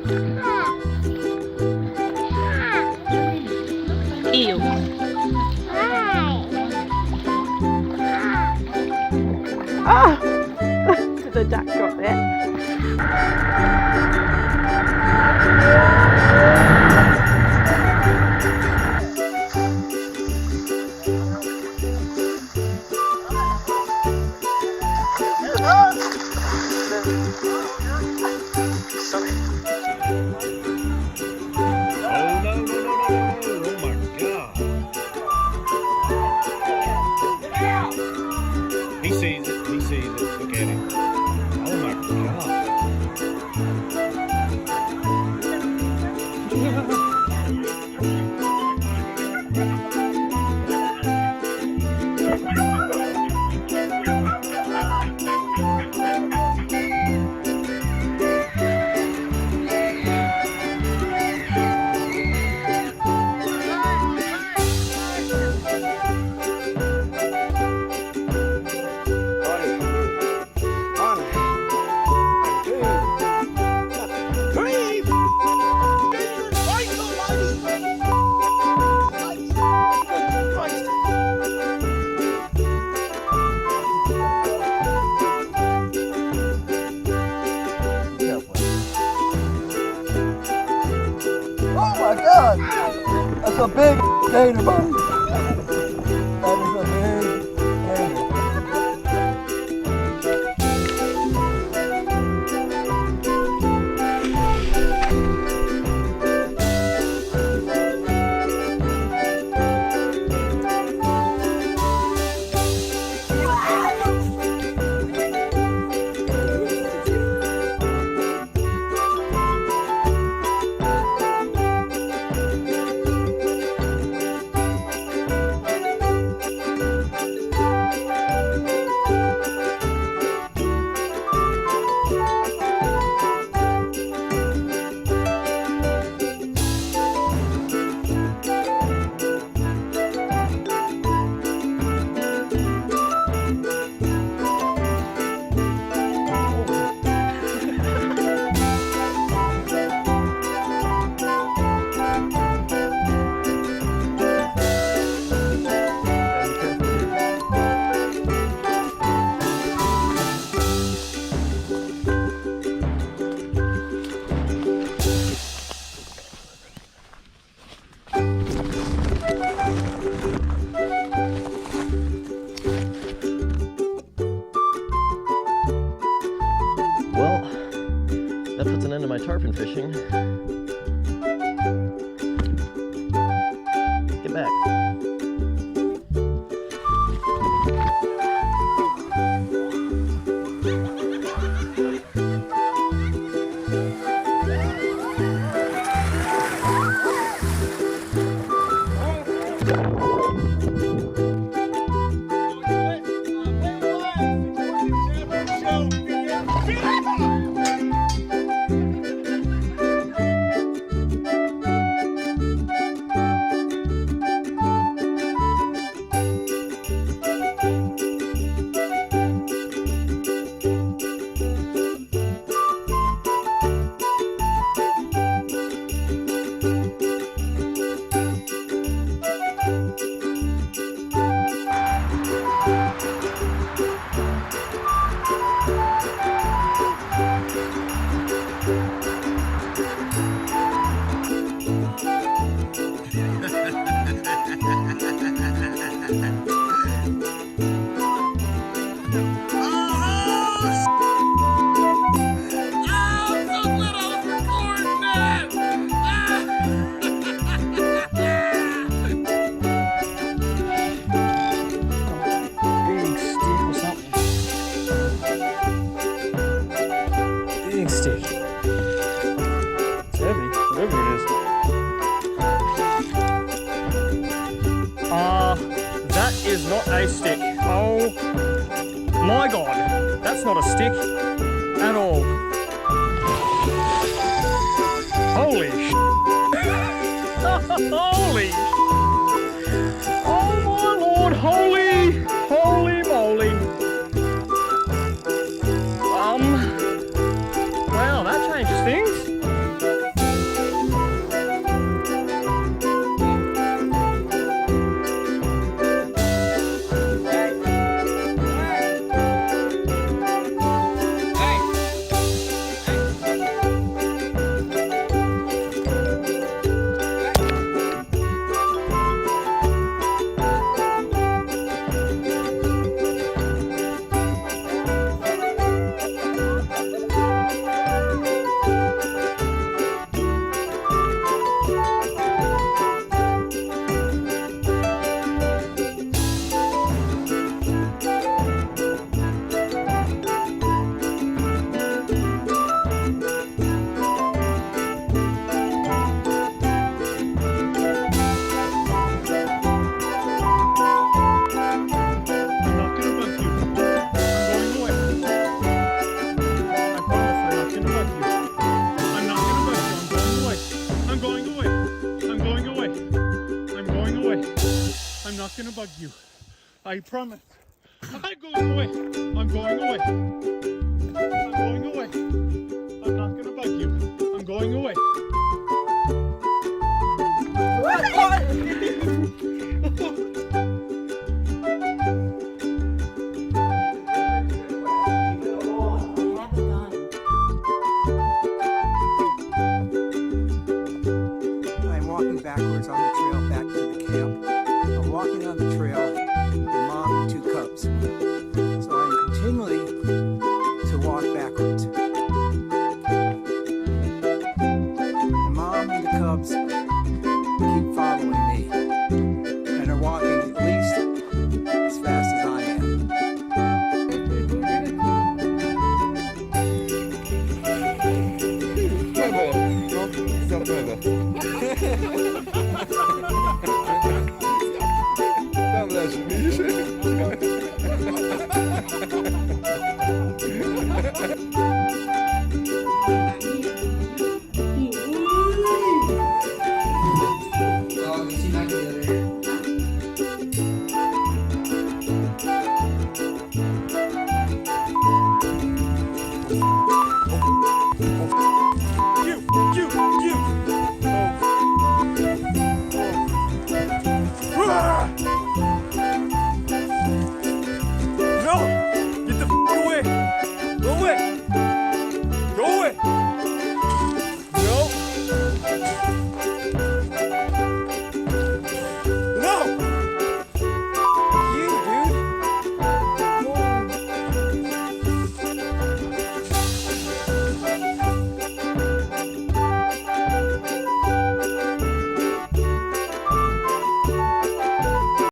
Ew. Ah! The duck got there. He sees it. He sees it. Look at him. Oh my God. Oh my God! That's a big gator, buddy. That is a big gator. Well, that puts an end to my tarpon fishing. Get back. Big stick. It's heavy, whatever it is. That is not a stick. Oh my God, that's not a stick at all. Holy sh! Holy! Oh my Lord! Holy moly! Wow, that changes things. gonna bug you. I promise. I'm going away. I'm going away. I'm going away. I'm not gonna bug you. I'm going away. I'm walking backwards on the trail back to the camp. I'm walking on the trail with my mom and 2 cubs. So I'm continually to walk backwards. The mom and the cubs keep following me and are walking at least as fast as I am. Jump over.